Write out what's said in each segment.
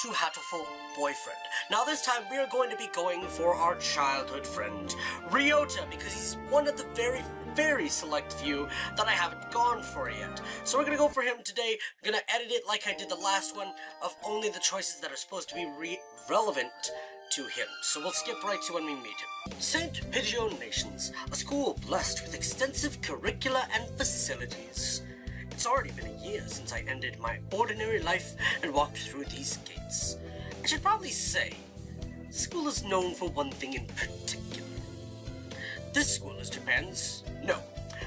to Hatoful boyfriend. Now this time we are going to be going for our childhood friend, Ryouta, because he's one of the very select few that I haven't gone for yet. So we're gonna go for him today. I'm gonna edit it like I did the last one, of only the choices that are supposed to be relevant to him. So we'll skip right to when we meet him. St. PigeoNations, a school blessed with extensive curricula and facilities. It's already been a year since I ended my ordinary life and walked through these gates. I should probably say, the school is known for one thing in particular. This school is Japan's, no,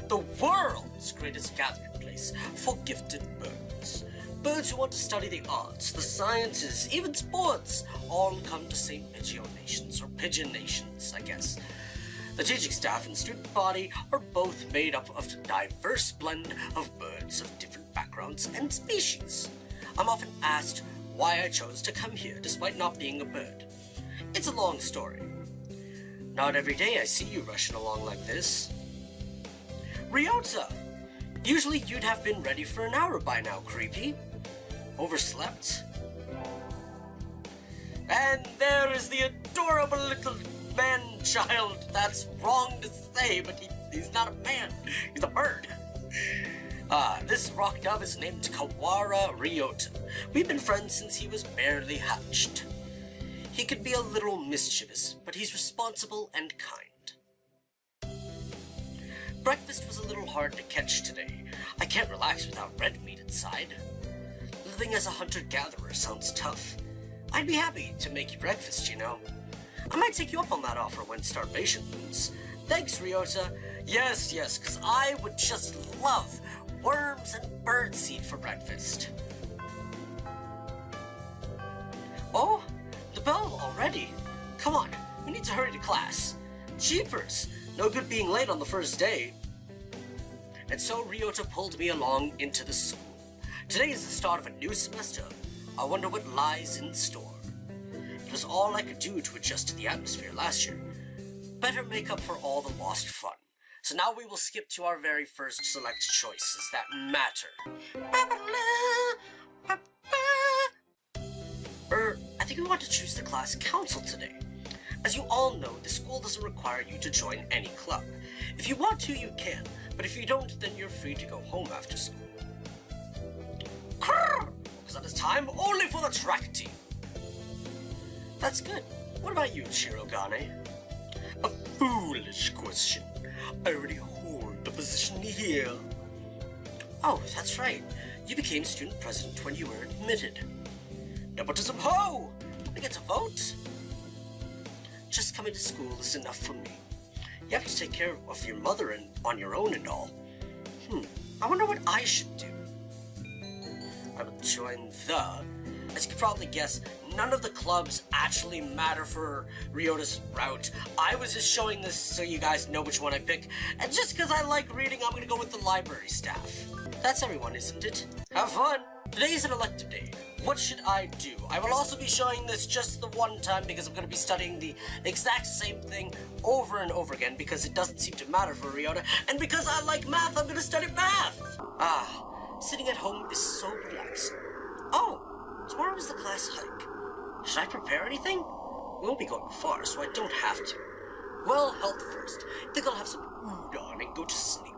the world's greatest gathering place for gifted birds. Birds who want to study the arts, the sciences, even sports, all come to St. PigeoNations, or PigeoNations, I guess. The teaching staff and student body are both made up of a diverse blend of birds of different backgrounds and species. I'm often asked why I chose to come here despite not being a bird. It's a long story. Not every day I see you rushing along like this. Ryouta! Usually you'd have been ready for an hour by now, creepy. Overslept? And there is the adorable little man-child. That's wrong to say, but he's not a man. He's a bird. This rock dove is named Kawara Ryouta. We've been friends since he was barely hatched. He could be a little mischievous, but he's responsible and kind. Breakfast was a little hard to catch today. I can't relax without red meat inside. Living as a hunter-gatherer sounds tough. I'd be happy to make you breakfast, you know. I might take you up on that offer when starvation looms. Thanks, Ryouta. Yes, because I would just love worms and birdseed for breakfast. Oh, the bell already. Come on, we need to hurry to class. Jeepers, no good being late on the first day. And so Ryouta pulled me along into the school. Today is the start of a new semester. I wonder what lies in store. It was all I could do to adjust to the atmosphere last year. Better make up for all the lost fun. So now we will skip to our very first select choices that matter. I think we want to choose the class council today. As you all know, the school doesn't require you to join any club. If you want to, you can, but if you don't, then you're free to go home after school. Because that is time only for the track team. That's good. What about you, Shirogane? A foolish question. I already hold the position here. Oh, that's right. You became student president when you were admitted. Nepotism ho! I get to vote. Just coming to school is enough for me. You have to take care of your mother and on your own and all. I wonder what I should do. I will join the... As you can probably guess, none of the clubs actually matter for Ryota's route. I was just showing this so you guys know which one I pick, and just because I like reading, I'm gonna go with the library staff. That's everyone, isn't it? Have fun! Today is an elective day. What should I do? I will also be showing this just the one time because I'm gonna be studying the exact same thing over and over again because it doesn't seem to matter for Ryouta, and because I like math, I'm gonna study math! Sitting at home is so relaxing. Oh! Tomorrow is the class hike. Should I prepare anything? We won't be going far, so I don't have to. Well, health first. I think I'll have some udon and go to sleep.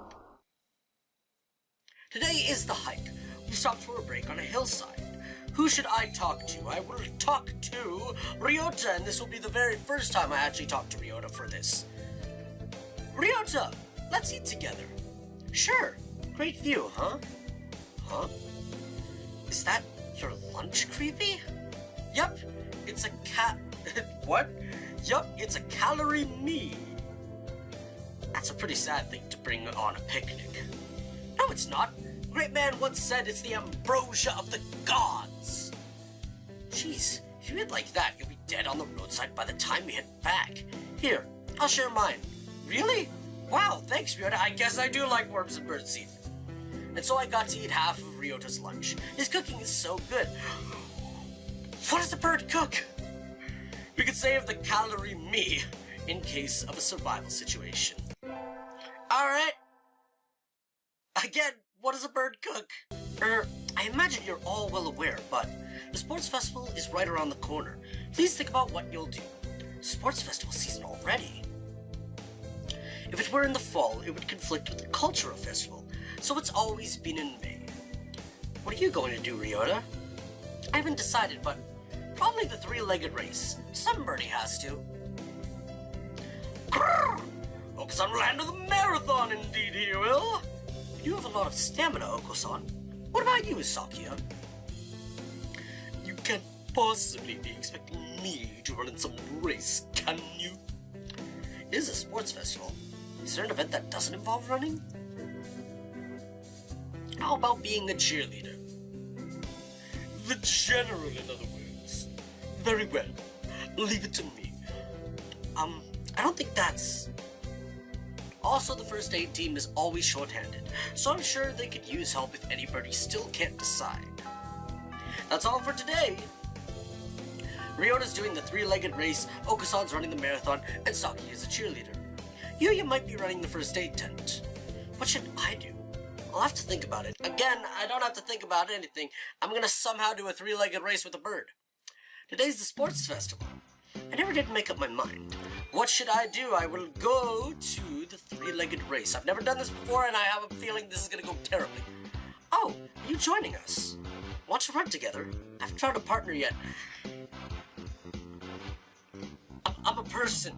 Today is the hike. We stopped for a break on a hillside. Who should I talk to? I will talk to Ryouta, and this will be the very first time I actually talk to Ryouta for this. Ryouta, let's eat together. Sure. Great view, huh? Huh? Is that your lunch, creepy? Yup, it's a what? Yup, it's a calorie me. That's a pretty sad thing to bring on a picnic. No, it's not. The great man once said it's the ambrosia of the gods. Jeez, if you eat like that, you'll be dead on the roadside by the time we head back. Here, I'll share mine. Really? Wow, thanks, Ryouta. I guess I do like worms and birdseed. And so I got to eat half of Ryota's lunch. His cooking is so good. What does a bird cook? We could save the calorie me in case of a survival situation. Alright. Again, what does a bird cook? I imagine you're all well aware, but The sports festival is right around the corner. Please think about what you'll do. Sports festival season already. If it were in the fall, it would conflict with the cultural festival, so it's always been in May. What are you going to do, Ryouta? I haven't decided, but probably the three-legged race. Somebody has to. Grrr! Oko-san will handle the marathon, indeed he will. You do have a lot of stamina, Oko-san. What about you, Sakia? You can't possibly be expecting me to run in some race, can you? It is a sports festival. Is there an event that doesn't involve running? How about being a cheerleader? The general, in other words. Very well. Leave it to me. I don't think that's... Also, the first aid team is always short-handed, so I'm sure they could use help if anybody still can't decide. That's all for today. Ryota's doing the three-legged race, Oko-san's running the marathon, and Saki is a cheerleader. You might be running the first aid tent. What should I do? I'll have to think about it. Again, I don't have to think about anything. I'm gonna somehow do a three-legged race with a bird. Today's the sports festival. I never did make up my mind. What should I do? I will go to the three-legged race. I've never done this before, and I have a feeling this is gonna go terribly. Oh, are you joining us? Want to run together? I haven't found a partner yet. I'm a person.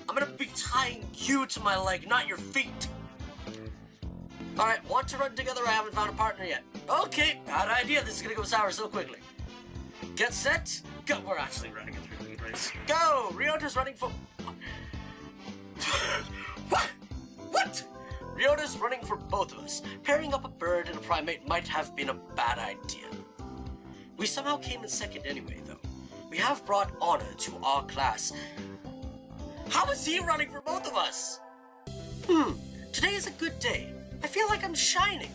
I'm gonna be tying you to my leg, not your feet. Alright, want to run together? I haven't found a partner yet. Okay, bad idea. This is gonna go sour so quickly. Get set, go. We're actually running a three-legged race. Go! Ryota's running for... What? Ryota's running for both of us. Pairing up a bird and a primate might have been a bad idea. We somehow came in second anyway, though. We have brought honor to our class. How is he running for both of us? Today is a good day. I feel like I'm shining.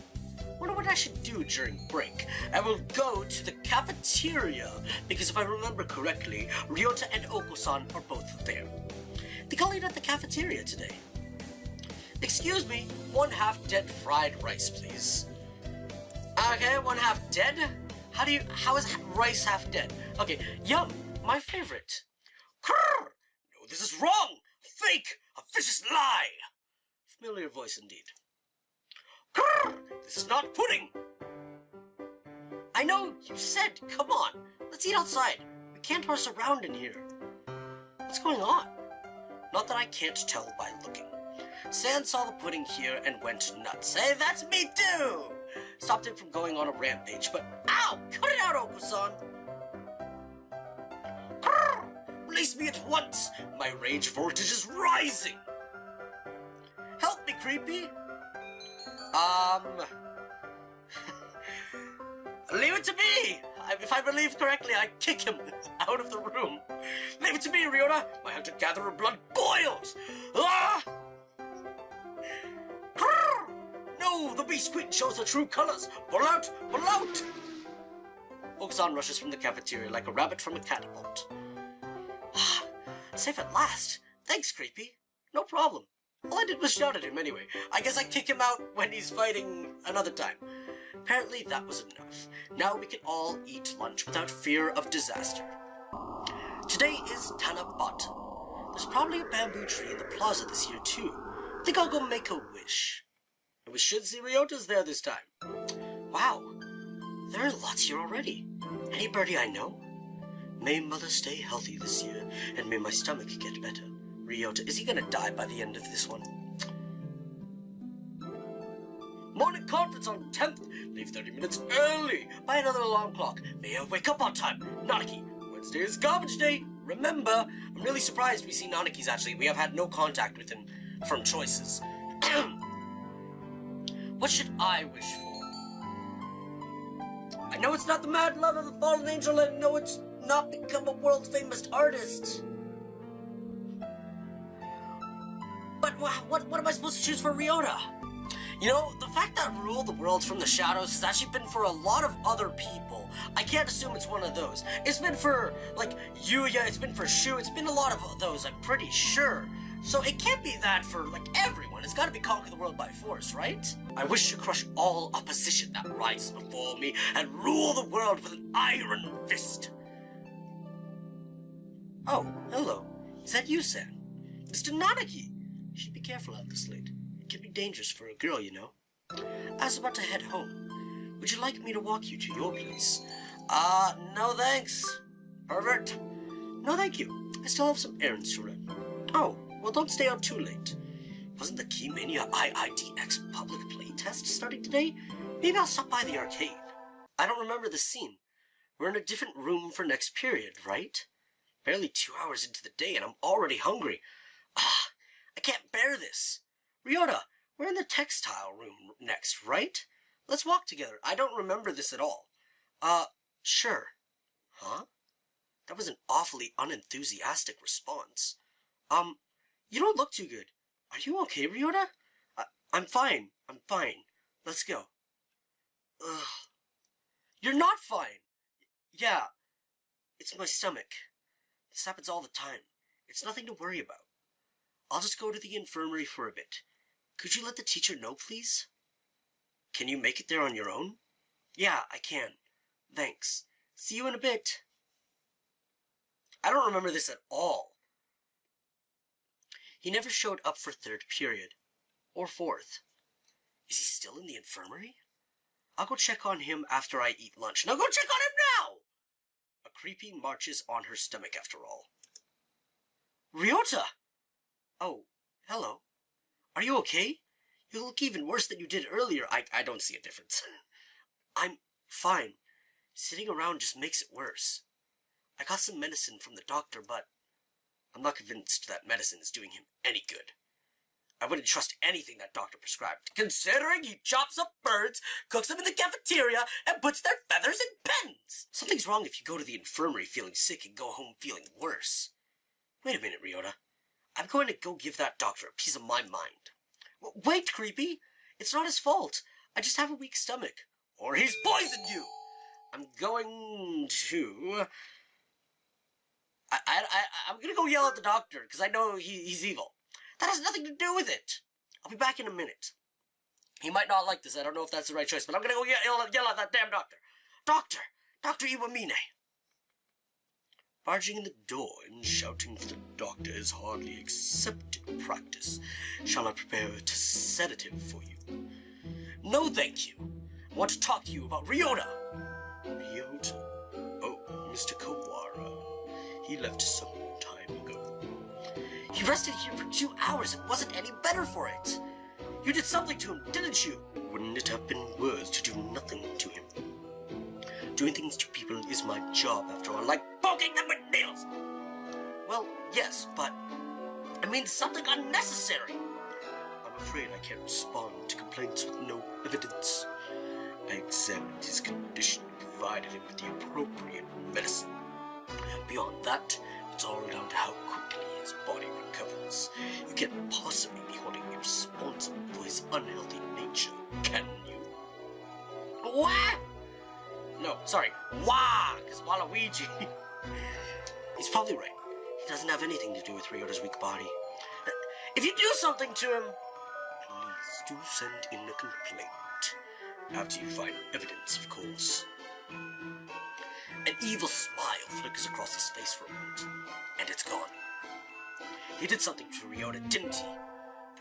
Wonder what I should do during break. I will go to the cafeteria, because if I remember correctly, Ryouta and Oko-san are both there. They call it at the cafeteria today. Excuse me, 1/2 dead fried rice, please. Okay, 1/2 dead? How is rice half dead? Okay, yum, my favorite. Krrr! No, this is wrong! Fake! A vicious lie! Familiar voice indeed. Grrr! This is not pudding! I know, you said, come on, let's eat outside. We can't rush around in here. What's going on? Not that I can't tell by looking. San saw the pudding here and went nuts. Hey, that's me too! Stopped him from going on a rampage, but ow! Cut it out, Oko-san! Grrr! Release me at once! My rage voltage is rising! Help me, Creepy! Leave it to me! If I believe correctly, I kick him out of the room. Leave it to me, Ryouta! My hunter-gatherer blood boils! Ah! Grrr! No, the beast queen shows her true colors! Pull out! Pull out! Oko-san rushes from the cafeteria like a rabbit from a catapult. Safe at last! Thanks, Creepy. No problem. All I did was shout at him anyway. I guess I kick him out when he's fighting another time. Apparently that was enough. Now we can all eat lunch without fear of disaster. Today is Tanabata. There's probably a bamboo tree in the plaza this year too. I think I'll go make a wish. And we should see Ryouta's there this time. Wow, there are lots here already. Any birdie I know? May Mother stay healthy this year, and may my stomach get better. Ryouta, is he gonna die by the end of this one? Morning conference on 10th. Leave 30 minutes early. Buy another alarm clock. May I wake up on time. Nanaki, Wednesday is garbage day. Remember, I'm really surprised we see Nanaki's actually. We have had no contact with him from choices. What should I wish for? I know it's not the mad love of the fallen angel, and I know it's not become a world-famous artist. But what am I supposed to choose for Ryouta? You know, the fact that ruled the world from the shadows has actually been for a lot of other people. I can't assume it's one of those. It's been for, like, Yuya, it's been for Shu, it's been a lot of those, I'm pretty sure. So it can't be that for, like, everyone. It's gotta be conquer the world by force, right? I wish to crush all opposition that rises before me and rule the world with an iron fist. Oh, hello. Is that you, Sam? Mr. Nanaki. You should be careful out this late. It can be dangerous for a girl, you know. I was about to head home. Would you like me to walk you to your place? No thanks. Pervert. No thank you. I still have some errands to run. Oh, well don't stay out too late. Wasn't the Keymania IIDX public play test starting today? Maybe I'll stop by the arcade. I don't remember the scene. We're in a different room for next period, right? Barely 2 hours into the day and I'm already hungry. I can't bear this. Ryouta, we're in the textile room next, right? Let's walk together. I don't remember this at all. Sure. Huh? That was an awfully unenthusiastic response. You don't look too good. Are you okay, Ryouta? I'm fine. I'm fine. Let's go. Ugh. You're not fine. Yeah. It's my stomach. This happens all the time. It's nothing to worry about. I'll just go to the infirmary for a bit. Could you let the teacher know, please? Can you make it there on your own? Yeah, I can. Thanks. See you in a bit. I don't remember this at all. He never showed up for third period. Or fourth. Is he still in the infirmary? I'll go check on him after I eat lunch. Now go check on him now! A creepy marches on her stomach after all. Ryouta! Oh, hello. Are you okay? You look even worse than you did earlier. I don't see a difference. I'm fine. Sitting around just makes it worse. I got some medicine from the doctor, but I'm not convinced that medicine is doing him any good. I wouldn't trust anything that doctor prescribed, considering he chops up birds, cooks them in the cafeteria, and puts their feathers in pens. Something's wrong if you go to the infirmary feeling sick and go home feeling worse. Wait a minute, Ryouta. I'm going to go give that doctor a piece of my mind. Wait, Creepy. It's not his fault. I just have a weak stomach. Or he's poisoned you. I'm going to... I'm going to go yell at the doctor, because I know he's evil. That has nothing to do with it. I'll be back in a minute. He might not like this. I don't know if that's the right choice, but I'm going to go yell at that damn doctor. Dr. Iwamine. Barging in the door and shouting for the doctor is hardly accepted practice. Shall I prepare a sedative for you? No, thank you. I want to talk to you about Ryouta. Ryouta? Oh, Mr. Kawara. He left some time ago. He rested here for 2 hours and wasn't any better for it. You did something to him, didn't you? Wouldn't it have been worse to do nothing to him? Doing things to people is my job, after all, like poking them with needles. Well, yes, but I mean something unnecessary. I'm afraid I can't respond to complaints with no evidence. I examined his condition and provided him with the appropriate medicine. Beyond that, it's all down to how quickly his body recovers. You can't possibly be holding me responsible for his unhealthy nature, can you? What? No, sorry. Wah! Because Waluigi. He's probably right. He doesn't have anything to do with Ryota's weak body. If you do something to him, please do send in a complaint. After you find evidence, of course. An evil smile flickers across his face for a moment, and it's gone. He did something to Ryouta, didn't he?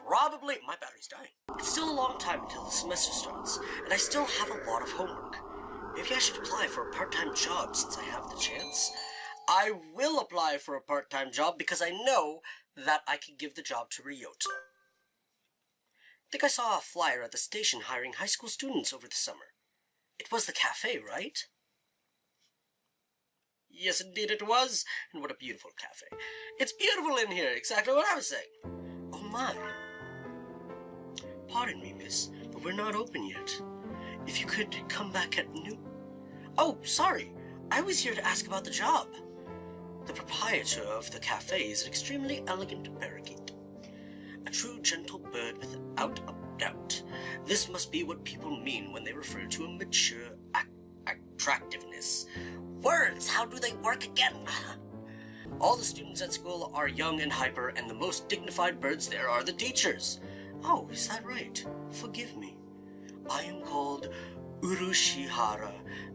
Probably. My battery's dying. It's still a long time until the semester starts, and I still have a lot of homework. Maybe I should apply for a part-time job since I have the chance. I will apply for a part-time job because I know that I can give the job to Ryouta. I think I saw a flyer at the station hiring high school students over the summer. It was the cafe, right? Yes, indeed it was. And what a beautiful cafe. It's beautiful in here, exactly what I was saying. Oh my. Pardon me, miss, but we're not open yet. If you could come back at noon. Oh, sorry. I was here to ask about the job. The proprietor of the cafe is an extremely elegant parakeet. A true gentle bird without a doubt. This must be what people mean when they refer to a mature attractiveness. Words, how do they work again? All the students at school are young and hyper, and the most dignified birds there are the teachers. Oh, is that right? Forgive me. I am called Urushihara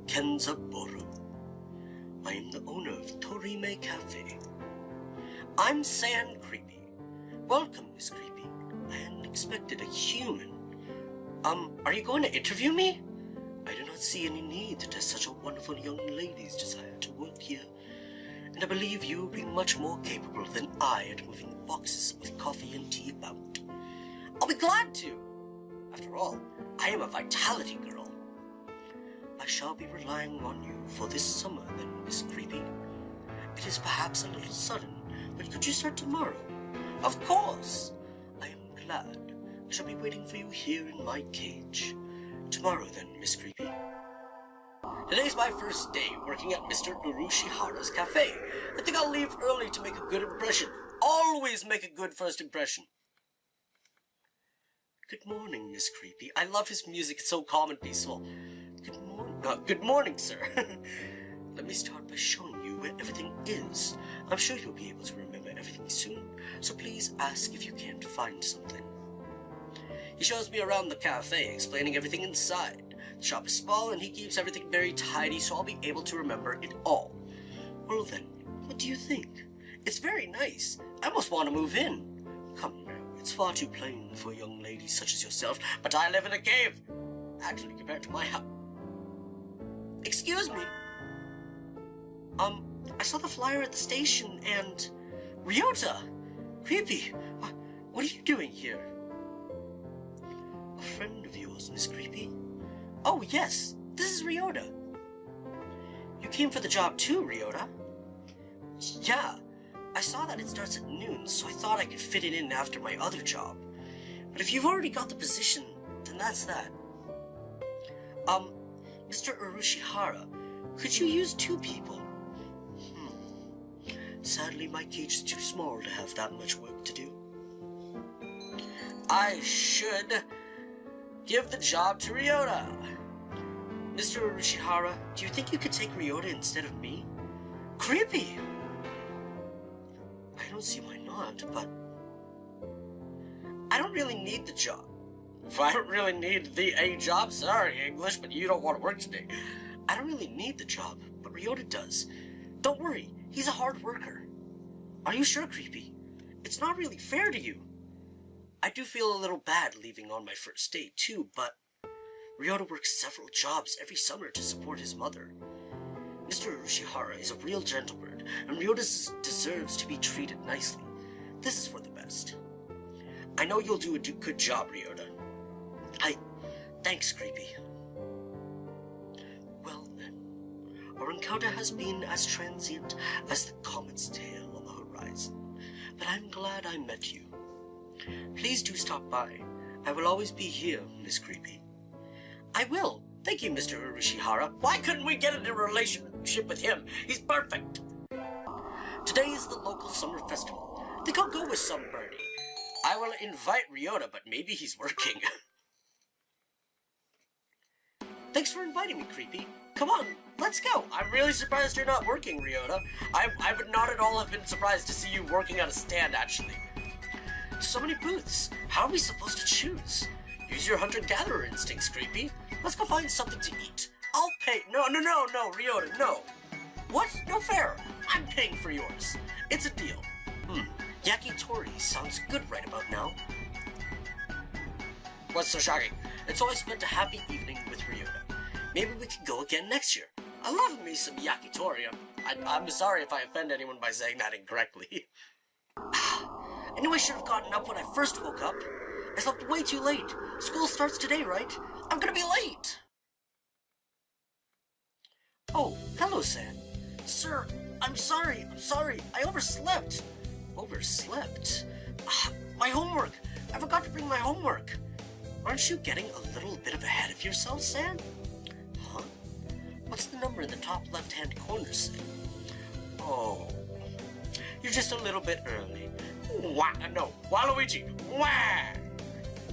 Kenzaboru. I am the owner of Torime Cafe. I'm San Creepy. Welcome, Miss Creepy. I hadn't expected a human. Are you going to interview me? I do not see any need to test such a wonderful young lady's desire to work here. And I believe you will be much more capable than I at moving boxes with coffee and tea about. I'll be glad to. After all, I am a vitality girl. I shall be relying on you for this summer then, Miss Creepy. It is perhaps a little sudden, but could you start tomorrow? Of course! I am glad. I shall be waiting for you here in my cage. Tomorrow then, Miss Creepy. Today's my first day working at Mr. Urushihara's cafe. I think I'll leave early to make a good impression. Always make a good first impression. Good morning, Miss Creepy. I love his music. It's so calm and peaceful. Good morning, sir. Let me start by showing you where everything is. I'm sure you'll be able to remember everything soon, so please ask if you can't find something. He shows me around the cafe, explaining everything inside. The shop is small and he keeps everything very tidy, so I'll be able to remember it all. Well then, what do you think? It's very nice. I almost want to move in. Come now, it's far too plain for young ladies such as yourself, but I live in a cave. Actually, compared to my house. Excuse me. I saw the flyer at the station and... Ryouta! Creepy! What are you doing here? A friend of yours, Miss Creepy? Oh, yes. This is Ryouta. You came for the job too, Ryouta? Yeah. I saw that it starts at noon, so I thought I could fit it in after my other job. But if you've already got the position, then that's that. Mr. Urushihara, could you use 2 people? Sadly, my cage is too small to have that much work to do. I should give the job to Ryouta. Mr. Urushihara, do you think you could take Ryouta instead of me? Creepy! I don't see why not, but... I don't really need the job. If I don't really need a job, sorry, English, but you don't want to work today. I don't really need the job, but Ryouta does. Don't worry, he's a hard worker. Are you sure, Creepy? It's not really fair to you. I do feel a little bad leaving on my first day, too, but Ryouta works several jobs every summer to support his mother. Mr. Urushihara is a real gentlebird, and Ryouta deserves to be treated nicely. This is for the best. I know you'll do a good job, Ryouta. Thanks, Creepy. Well then, our encounter has been as transient as the comet's tail on the horizon, but I'm glad I met you. Please do stop by. I will always be here, Miss Creepy. I will. Thank you, Mr. Urushihara. Why couldn't we get into a relationship with him? He's perfect. Today is the local summer festival. I think I'll go with some birdie. I will invite Ryouta, but maybe he's working. Thanks for inviting me, Creepy. Come on, let's go. I'm really surprised you're not working, Ryouta. I would not at all have been surprised to see you working at a stand, actually. So many booths. How are we supposed to choose? Use your hunter-gatherer instincts, Creepy. Let's go find something to eat. I'll pay. No, Ryouta, no. What? No fair. I'm paying for yours. It's a deal. Yakitori sounds good right about now. What's so shocking? And so I spent a happy evening with Ryouta. Maybe we could go again next year. I love me some yakitori. I'm sorry if I offend anyone by saying that incorrectly. I knew I should have gotten up when I first woke up. I slept way too late. School starts today, right? I'm gonna be late! Oh, hello, San. Sir, I'm sorry. I overslept. Overslept? My homework. I forgot to bring my homework. Aren't you getting a little bit of ahead of yourself, San? Huh? What's the number in the top left-hand corner say? Oh, you're just a little bit early. No, Waluigi. Wah!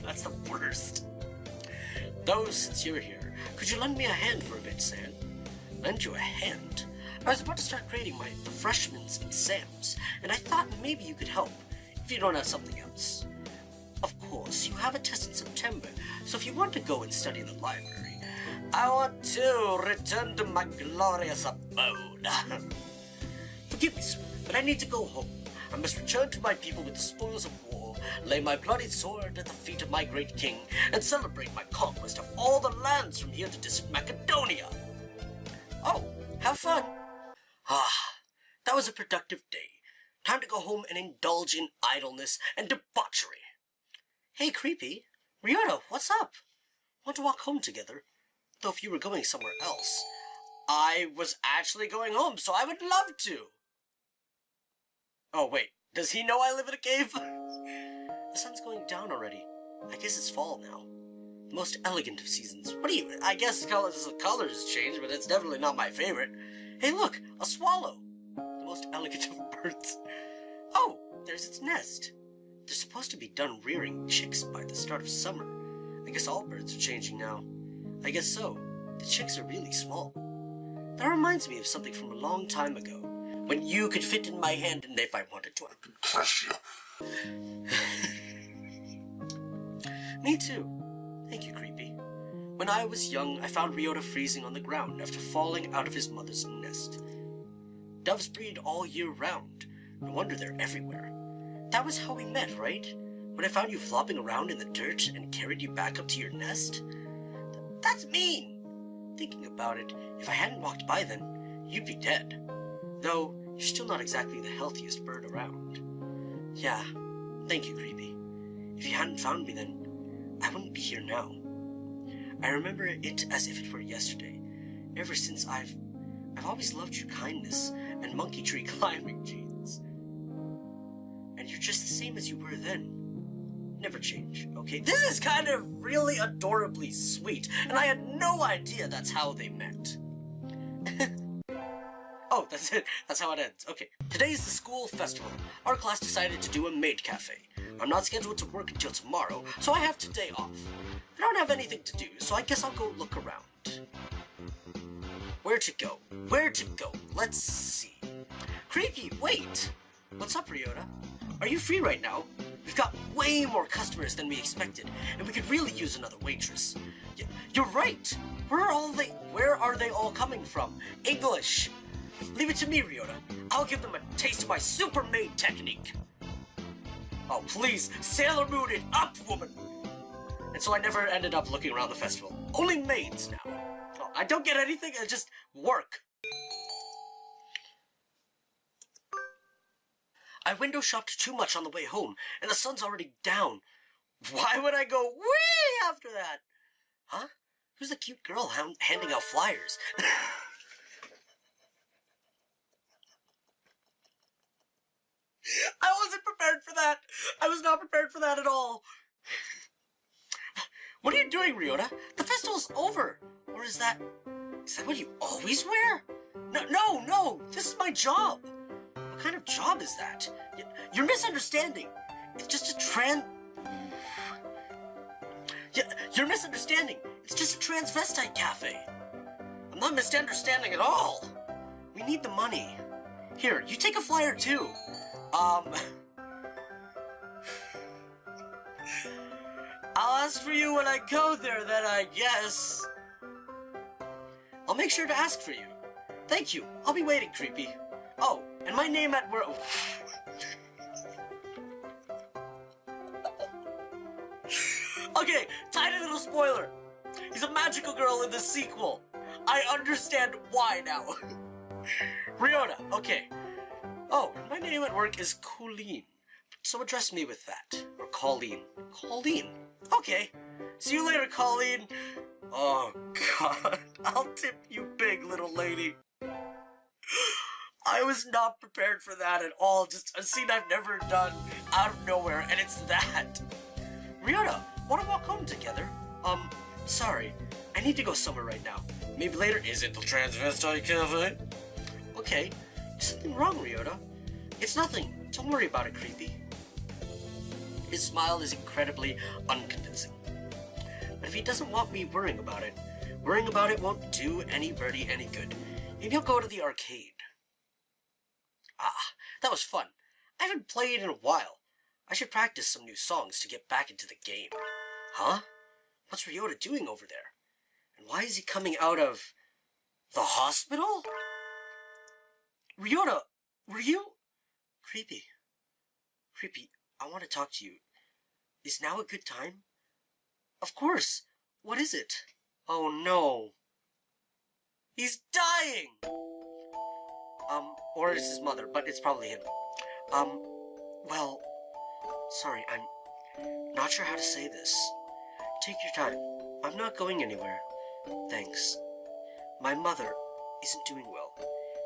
That's the worst. Though, since you're here, could you lend me a hand for a bit, San? Lend you a hand? I was about to start grading the freshmen's exams, and I thought maybe you could help, if you don't have something else. Of course, you have a test in September, so if you want to go and study in the library, I want to return to my glorious abode. Forgive me, sir, but I need to go home. I must return to my people with the spoils of war, lay my bloody sword at the feet of my great king, and celebrate my conquest of all the lands from here to distant Macedonia. Oh, have fun. That was a productive day. Time to go home and indulge in idleness and debauchery. Hey, Creepy. Ryouta, what's up? Want to walk home together? Though if you were going somewhere else. I was actually going home, so I would love to. Oh, wait. Does he know I live in a cave? The sun's going down already. I guess it's fall now. The most elegant of seasons. What do you... I guess the colors change, but it's definitely not my favorite. Hey, look! A swallow! The most elegant of birds. Oh, there's its nest. They're supposed to be done rearing chicks by the start of summer. I guess all birds are changing now. I guess so. The chicks are really small. That reminds me of something from a long time ago. When you could fit in my hand, and if I wanted to, I could crush you. Me too. Thank you, Creepy. When I was young, I found Ryouta freezing on the ground after falling out of his mother's nest. Doves breed all year round. No wonder they're everywhere. That was how we met, right? When I found you flopping around in the dirt and carried you back up to your nest? That's mean! Thinking about it, if I hadn't walked by then, you'd be dead. Though, you're still not exactly the healthiest bird around. Yeah, thank you, Creepy. If you hadn't found me then, I wouldn't be here now. I remember it as if it were yesterday. Ever since I've always loved your kindness and monkey tree climbing genes. And you're just the same as you were then. Never change, okay? This is kind of really adorably sweet, and I had no idea that's how they met. Oh, that's it. That's how it ends. Okay. Today is the school festival. Our class decided to do a maid cafe. I'm not scheduled to work until tomorrow, so I have today off. I don't have anything to do, so I guess I'll go look around. Where to go? Where to go? Let's see. Creepy, wait! What's up, Ryouta? Are you free right now? We've got way more customers than we expected, and we could really use another waitress. You're right! Where are they all coming from? English! Leave it to me, Ryouta. I'll give them a taste of my super maid technique. Oh, please, Sailor Moon it up, woman! And so I never ended up looking around the festival. Only maids now. Oh, I don't get anything, I just work. I window shopped too much on the way home, and the sun's already down. Why would I go way after that? Huh? Who's the cute girl handing out flyers? I wasn't prepared for that. I was not prepared for that at all. What are you doing, Ryouta? The festival's over. Or is that what you always wear? No. This is my job. What kind of job is that? You're misunderstanding. It's just a you're misunderstanding. It's just a transvestite cafe. I'm not misunderstanding at all. We need the money. Here, you take a flyer too. I'll ask for you when I go there, then I guess. I'll make sure to ask for you. Thank you. I'll be waiting, Creepy. Oh, and my name at work. Okay, tiny little spoiler. He's a magical girl in the sequel. I understand why now. Ryouta, okay. Oh, and my name at work is Colleen. So address me with that. Or Colleen. Colleen. Okay. See you later, Colleen. Oh, God. I'll tip you big, little lady. I was not prepared for that at all. Just a scene I've never done out of nowhere, and it's that. Ryouta, wanna walk home together? Sorry. I need to go somewhere right now. Maybe later. Is it the transvestite cafe? Okay. Is something wrong, Ryouta? It's nothing. Don't worry about it, Creepy. His smile is incredibly unconvincing. But if he doesn't want me worrying about it won't do any birdie any good. Maybe I'll go to the arcade. That was fun. I haven't played in a while. I should practice some new songs to get back into the game. Huh? What's Ryouta doing over there? And why is he coming out of the hospital? Ryouta, were you? Creepy. Creepy, I want to talk to you. Is now a good time? Of course. What is it? Oh no. He's dying! Or it's his mother, but it's probably him. Well, sorry, I'm not sure how to say this. Take your time. I'm not going anywhere. Thanks. My mother isn't doing well.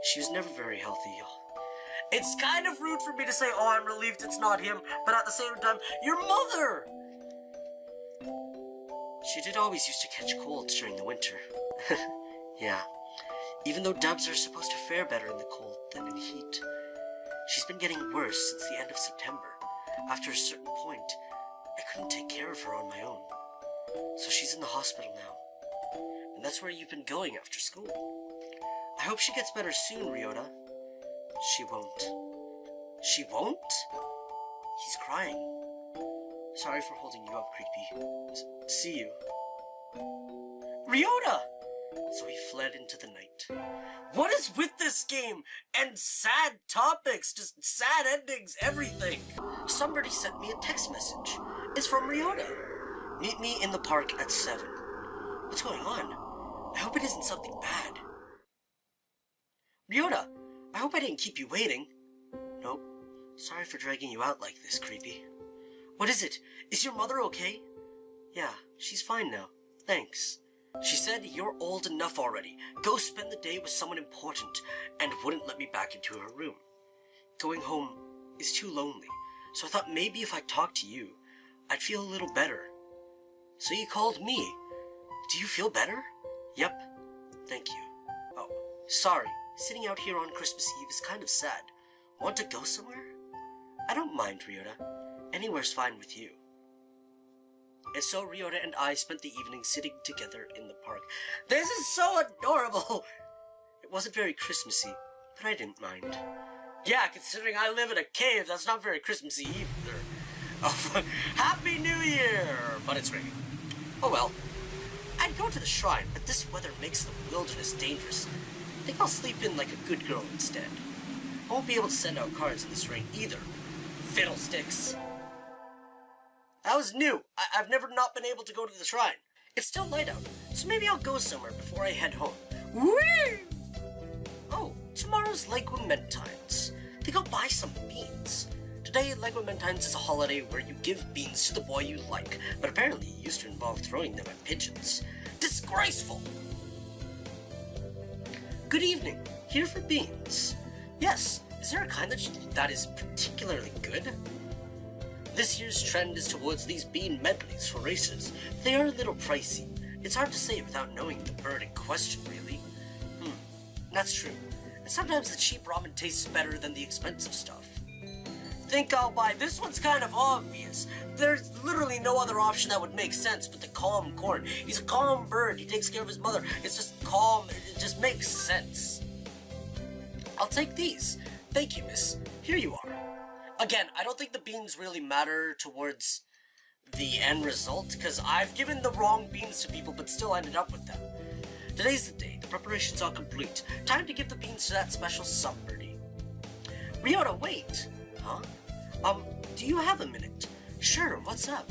She was never very healthy. It's kind of rude for me to say, oh, I'm relieved it's not him, but at the same time, your mother! She did always used to catch colds during the winter. Yeah. Even though dubs are supposed to fare better in the cold than in heat. She's been getting worse since the end of September. After a certain point, I couldn't take care of her on my own. So she's in the hospital now. And that's where you've been going after school. I hope she gets better soon, Ryouta. She won't. She won't? He's crying. Sorry for holding you up, Creepy. See you. Ryouta! So he fled into the night. What is with this game? And sad topics, just sad endings, everything. Somebody sent me a text message. It's from Ryouta. Meet me in the park at 7. What's going on? I hope it isn't something bad. Ryouta, I hope I didn't keep you waiting. Nope. Sorry for dragging you out like this, Creepy. What is it? Is your mother okay? Yeah, she's fine now. Thanks. She said you're old enough already. Go spend the day with someone important, and wouldn't let me back into her room. Going home is too lonely, so I thought maybe if I talked to you, I'd feel a little better. So you called me. Do you feel better? Yep. Thank you. Oh, sorry. Sitting out here on Christmas Eve is kind of sad. Want to go somewhere? I don't mind, Ryouta. Anywhere's fine with you. And so Ryouta and I spent the evening sitting together in the park. This is so adorable! It wasn't very Christmassy, but I didn't mind. Yeah, considering I live in a cave, that's not very Christmassy either. Oh, Happy New Year! But it's raining. Oh well. I'd go to the shrine, but this weather makes the wilderness dangerous. I think I'll sleep in like a good girl instead. I won't be able to send out cards in this rain either. Fiddlesticks. That was new. I've never not been able to go to the shrine. It's still light out, so maybe I'll go somewhere before I head home. Whee! Oh, tomorrow's Legumentines. I think I'll buy some beans. Today, Legumentines is a holiday where you give beans to the boy you like, but apparently it used to involve throwing them at pigeons. Disgraceful! Good evening. Here for beans. Yes, is there a kind that is particularly good? This year's trend is towards these bean medleys for racers. They are a little pricey. It's hard to say without knowing the bird in question, really. That's true. And sometimes the cheap ramen tastes better than the expensive stuff. Think I'll buy this one's kind of obvious. There's literally no other option that would make sense but the calm corn. He's a calm bird. He takes care of his mother. It's just calm. It just makes sense. I'll take these. Thank you, miss. Here you are. Again, I don't think the beans really matter towards the end result, because I've given the wrong beans to people but still ended up with them. Today's the day. The preparations are complete. Time to give the beans to that special somebody. Ryouta, wait. Huh? Do you have a minute? Sure, what's up?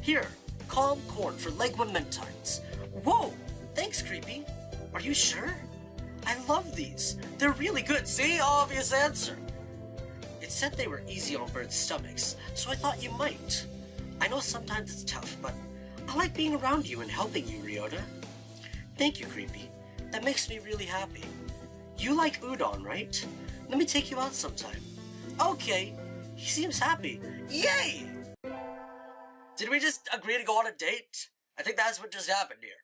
Here, calm corn for Legumentines. Whoa! Thanks, Creepy. Are you sure? I love these. They're really good. See? Obvious answer. It said they were easy on birds' stomachs, so I thought you might. I know sometimes it's tough, but I like being around you and helping you, Ryouta. Thank you, Creepy. That makes me really happy. You like udon, right? Let me take you out sometime. Okay. He seems happy. Yay! Did we just agree to go on a date? I think that's what just happened here.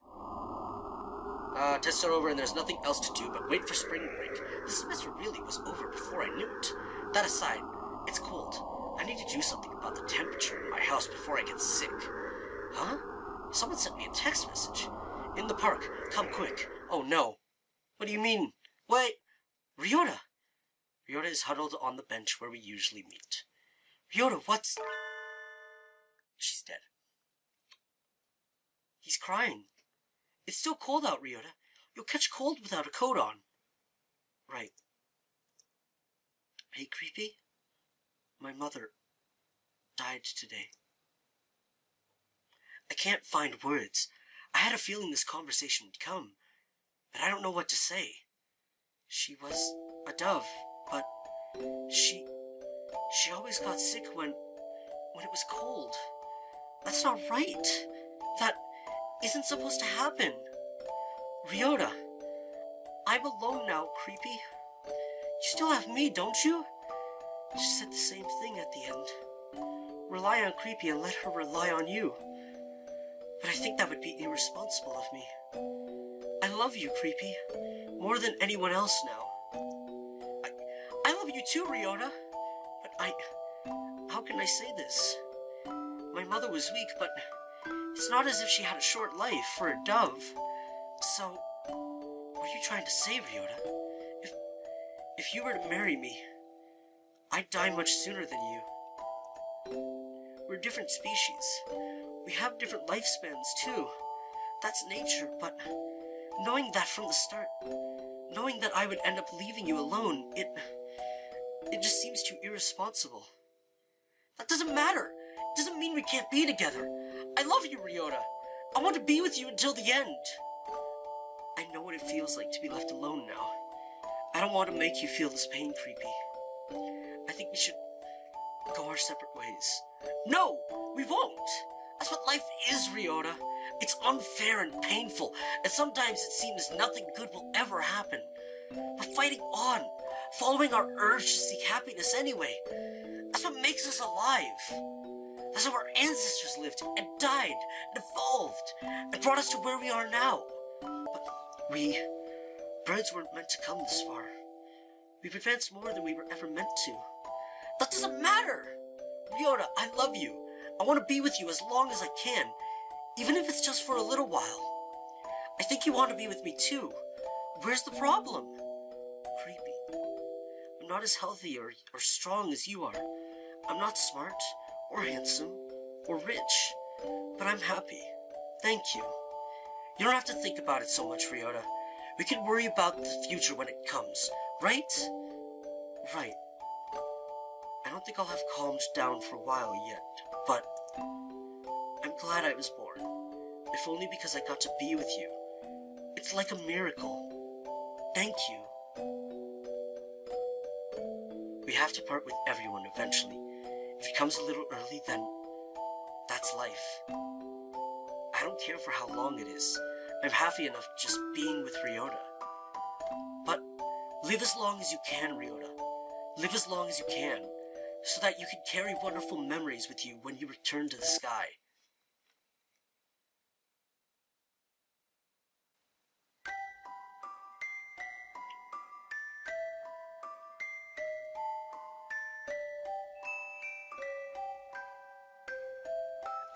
Tests are over and there's nothing else to do but wait for spring break. This semester really was over before I knew it. That aside, it's cold. I need to do something about the temperature in my house before I get sick. Huh? Someone sent me a text message. In the park. Come quick. Oh no. What do you mean? Wait. Ryouta. Ryouta is huddled on the bench where we usually meet. Ryouta, what's... She's dead. He's crying. It's still cold out, Ryouta. You'll catch cold without a coat on. Right. Hey, Creepy? My mother died today. I can't find words. I had a feeling this conversation would come, but I don't know what to say. She was a dove, but she always got sick when it was cold. That's not right. That isn't supposed to happen. Ryouta, I'm alone now, Creepy. You still have me, don't you? She said the same thing at the end. Rely on Creepy and let her rely on you. But I think that would be irresponsible of me. I love you, Creepy, more than anyone else now. I love you too, Ryouta. But how can I say this? My mother was weak, but it's not as if she had a short life for a dove. So, what are you trying to say, Ryouta? If you were to marry me, I'd die much sooner than you. We're different species. We have different lifespans, too. That's nature, but knowing that from the start, knowing that I would end up leaving you alone, it just seems too irresponsible. That doesn't matter. It doesn't mean we can't be together. I love you, Ryouta. I want to be with you until the end. I know what it feels like to be left alone now. I don't want to make you feel this pain, Creepy. I think we should go our separate ways. No, we won't. That's what life is, Ryouta. It's unfair and painful, and sometimes it seems nothing good will ever happen. We're fighting on, following our urge to seek happiness anyway. That's what makes us alive. That's how our ancestors lived and died and evolved and brought us to where we are now. But birds weren't meant to come this far. We've advanced more than we were ever meant to. That doesn't matter! Ryouta, I love you. I want to be with you as long as I can, even if it's just for a little while. I think you want to be with me too. Where's the problem? Creepy. I'm not as healthy or strong as you are. I'm not smart, or handsome, or rich, but I'm happy. Thank you. You don't have to think about it so much, Ryouta. We can worry about the future when it comes, right? Right. I don't think I'll have calmed down for a while yet, but I'm glad I was born, if only because I got to be with you. It's like a miracle. Thank you. We have to part with everyone eventually. If it comes a little early, then that's life. I don't care for how long it is. I'm happy enough just being with Ryouta. But live as long as you can, Ryouta. Live as long as you can, so that you can carry wonderful memories with you when you return to the sky.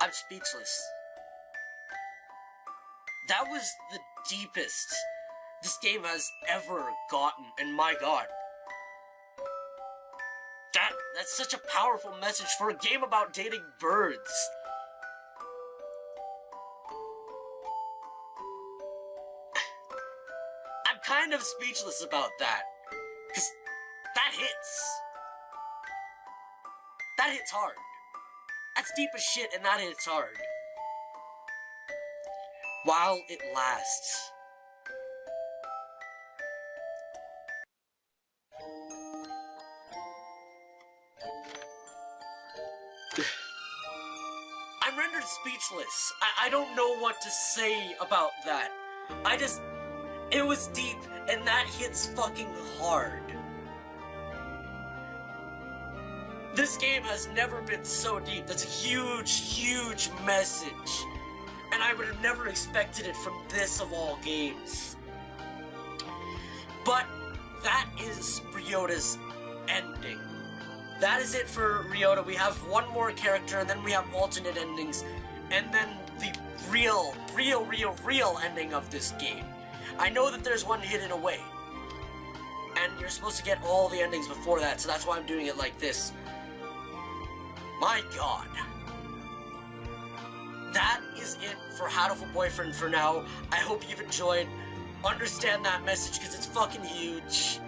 I'm speechless. That was the deepest this game has ever gotten, and my god. That's such a powerful message for a game about dating birds. I'm kind of speechless about that, because that hits. That hits hard. That's deep as shit, and that hits hard. While it lasts. I'm rendered speechless. I don't know what to say about that. It was deep, and that hits fucking hard. This game has never been so deep. That's a huge, huge message. And I would have never expected it from this of all games. But that is Ryouta's ending. That is it for Ryouta. We have one more character, and then we have alternate endings, and then the real ending of this game. I know that there's one hidden away. And you're supposed to get all the endings before that, so that's why I'm doing it like this. My god. That is it for Hatoful Boyfriend for now. I hope you've enjoyed. Understand that message, because it's fucking huge.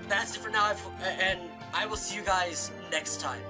That's it for now, and I will see you guys next time.